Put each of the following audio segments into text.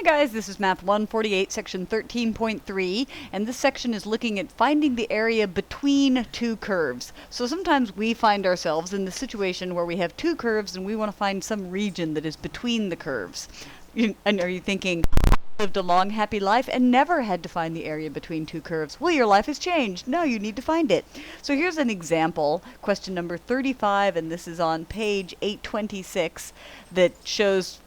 Hi guys, this is Math 148, section 13.3, and this section is looking at finding the area between two curves. So sometimes we find ourselves in the situation where we have two curves and we want to find some region that is between the curves. And are you thinking, I lived a long, happy life and never had to find the area between two curves? Well, your life has changed. No, you need to find it. So here's an example, question number 35, and this is on page 826, that shows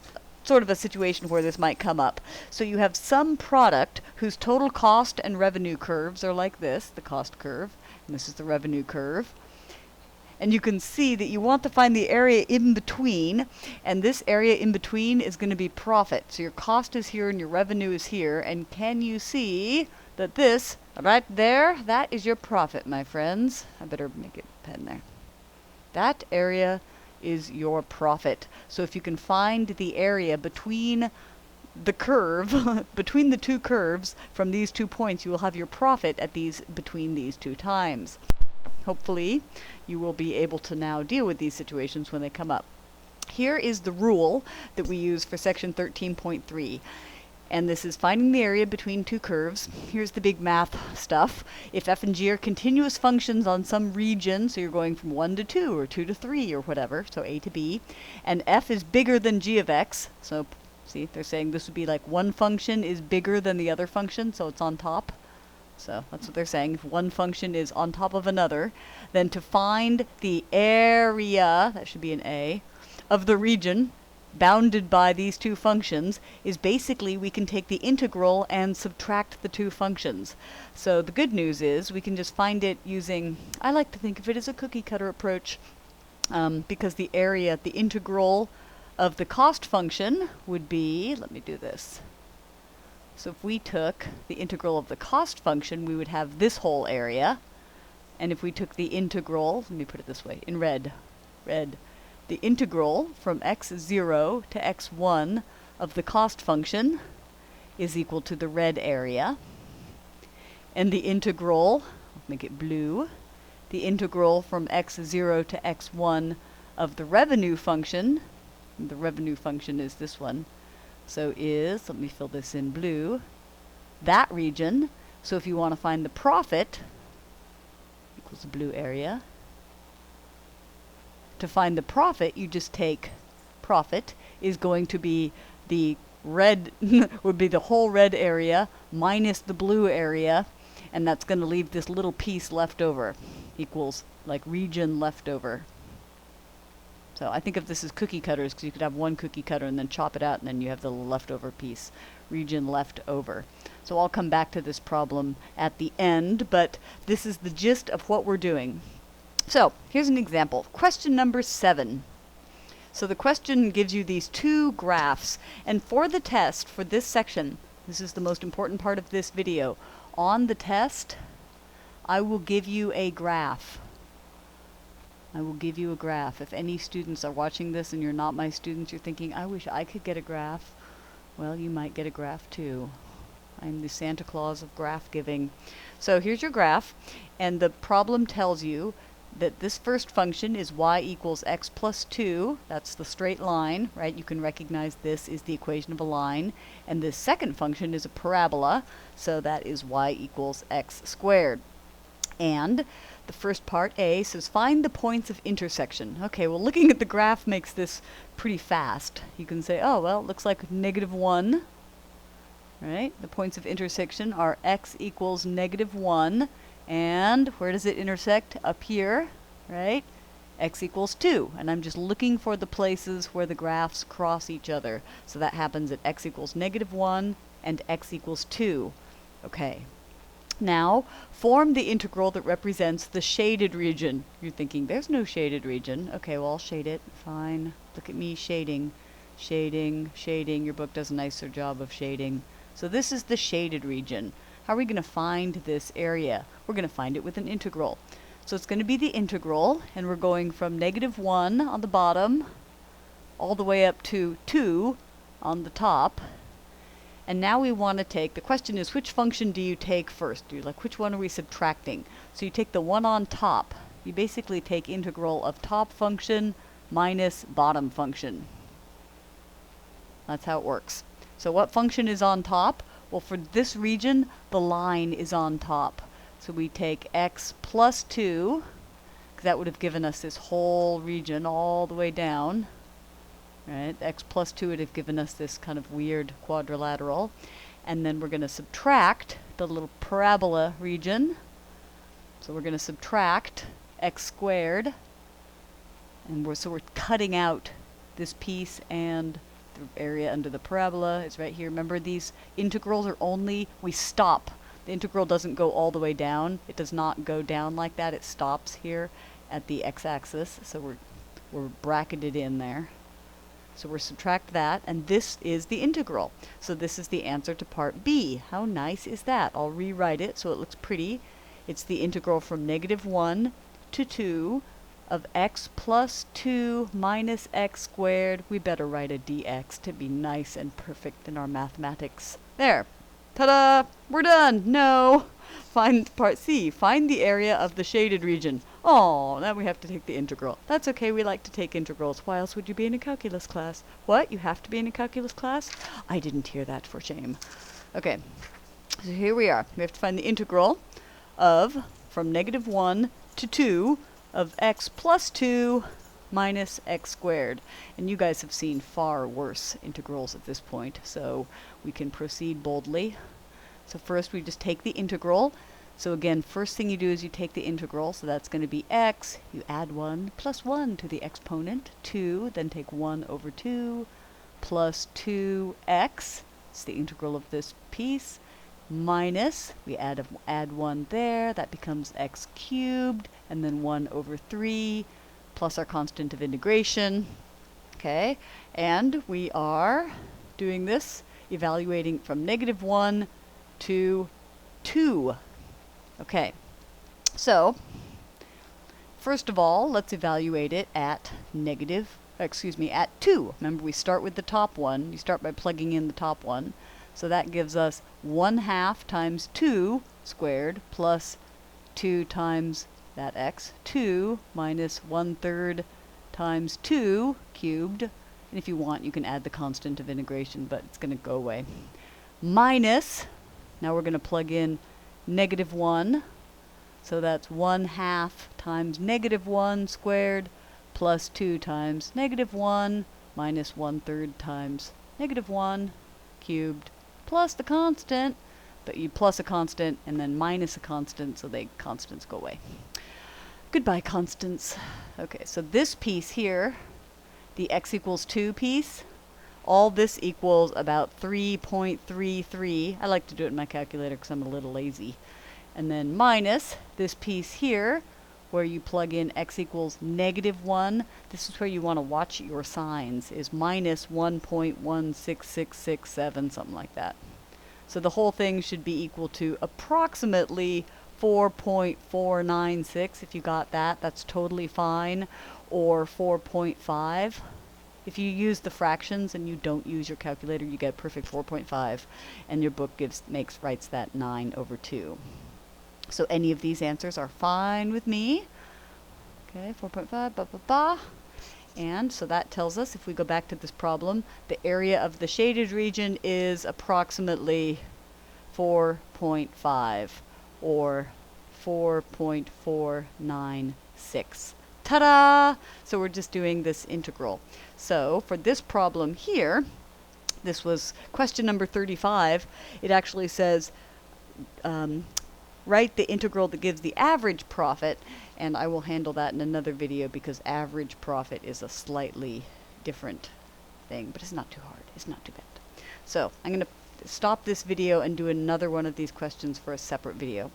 sort of a situation where this might come up. So you have some product whose total cost and revenue curves are like this, the cost curve, and this is the revenue curve. And you can see that you want to find the area in between, and this area in between is going to be profit. So your cost is here and your revenue is here, and can you see that this, right there, that is your profit, my friends. I better make it pen there. That area is your profit. So if you can find the area between the curve, between the two curves from these 2 points, you will have your profit at between these two times. Hopefully, you will be able to now deal with these situations when they come up. Here is the rule that we use for section 13.3. And this is finding the area between two curves. Here's the big math stuff. If f and g are continuous functions on some region, so you're going from 1 to 2 or 2 to 3 or whatever, so a to b, and f is bigger than g of x, so see, they're saying this would be like one function is bigger than the other function, so it's on top. So that's what they're saying. If one function is on top of another, then to find the area, that should be an a, of the region bounded by these two functions is basically we can take the integral and subtract the two functions. So the good news is we can just find it using, I like to think of it as a cookie cutter approach, because the area, the integral of the cost function would be, let me do this. So if we took the integral of the cost function, we would have this whole area. And if we took the integral, let me put it this way, in red, the integral from x0 to x1 of the cost function is equal to the red area. And the integral, I'll make it blue, the integral from x0 to x1 of the revenue function, and the revenue function is this one, so is, let me fill this in blue, that region. So if you want to find the profit, equals the blue area, to find the profit, you just take profit is going to be the red, would be the whole red area minus the blue area, and that's going to leave this little piece left over, equals like region left over. So I think of this as cookie cutters because you could have one cookie cutter and then chop it out and then you have the leftover piece, region left over. So I'll come back to this problem at the end, but this is the gist of what we're doing. So here's an example. Question number 7. So the question gives you these two graphs, and for the test for this section, this is the most important part of this video, on the test I will give you a graph. I will give you a graph. If any students are watching this and you're not my students, you're thinking, I wish I could get a graph. Well, you might get a graph too. I'm the Santa Claus of graph giving. So here's your graph, and the problem tells you that this first function is y equals x plus 2. That's the straight line, right? You can recognize this is the equation of a line. And this second function is a parabola, so that is y equals x squared. And the first part, A, says find the points of intersection. Okay, well, looking at the graph makes this pretty fast. You can say, oh, well, it looks like -1. Right? The points of intersection are x equals -1. And where does it intersect? Up here, right? X equals 2. And I'm just looking for the places where the graphs cross each other. So that happens at x equals -1 and x equals 2. Okay. Now, form the integral that represents the shaded region. You're thinking, there's no shaded region. Okay, well, I'll shade it. Fine. Look at me shading. Shading, shading. Your book does a nicer job of shading. So this is the shaded region. How are we going to find this area? We're going to find it with an integral. So it's going to be the integral, and we're going from -1 on the bottom all the way up to 2 on the top. And now we want to take, the question is, which function do you take first? Do you like, which one are we subtracting? So you take the one on top. You basically take integral of top function minus bottom function. That's how it works. So what function is on top? Well, for this region, the line is on top. So we take x plus 2, because that would have given us this whole region all the way down. Right? X plus 2 would have given us this kind of weird quadrilateral. And then we're going to subtract the little parabola region. So we're going to subtract x squared. And we're cutting out this piece, and the area under the parabola is right here. Remember, these integrals are only, we stop. The integral doesn't go all the way down. It does not go down like that. It stops here at the x-axis. So we're bracketed in there. So we're subtract that, and this is the integral. So this is the answer to part B. How nice is that? I'll rewrite it so it looks pretty. It's the integral from -1 to 2 of x plus 2 minus x squared. We better write a dx to be nice and perfect in our mathematics. There. Ta-da! We're done! No! Find part C. Find the area of the shaded region. Oh, now we have to take the integral. That's okay, we like to take integrals. Why else would you be in a calculus class? What? You have to be in a calculus class? I didn't hear that, for shame. Okay, so here we are. We have to find the integral of, from -1 to 2, of x plus 2 minus x squared. And you guys have seen far worse integrals at this point, so we can proceed boldly. So first we just take the integral. So again, first thing you do is you take the integral, so that's going to be x, you add 1 plus 1 to the exponent, 2, then take 1 over 2, plus 2x, it's the integral of this piece, minus, we add 1 there, that becomes x cubed, and then 1 over 3, plus our constant of integration. Okay, and we are doing this, evaluating from -1 to 2. Okay, so first of all, let's evaluate it at at 2. Remember, we start with the top one. You start by plugging in the top one. So that gives us 1/2 times 2 squared plus 2 times that x, 2 minus 1/3 times 2 cubed. And if you want, you can add the constant of integration, but it's going to go away. Minus, now we're going to plug in -1. So that's 1/2 times -1 squared plus 2 times -1 minus 1/3 times -1 cubed plus the constant, but you plus a constant and then minus a constant, so the constants go away. Goodbye, constants. Okay, so this piece here, the x equals 2 piece, all this equals about 3.33. I like to do it in my calculator because I'm a little lazy. And then minus this piece here, where you plug in x equals -1. This is where you want to watch your signs, is minus 1.16667, something like that. So the whole thing should be equal to approximately 4.496. If you got that, that's totally fine. Or 4.5. If you use the fractions and you don't use your calculator, you get perfect 4.5, and your book writes that 9 over 2. So any of these answers are fine with me. Okay, 4.5, blah, blah, blah. And so that tells us, if we go back to this problem, the area of the shaded region is approximately 4.5, or 4.496. Ta-da! So we're just doing this integral. So for this problem here, this was question number 35, it actually says, write the integral that gives the average profit, and I will handle that in another video because average profit is a slightly different thing, but it's not too hard. It's not too bad. So I'm going to stop this video and do another one of these questions for a separate video.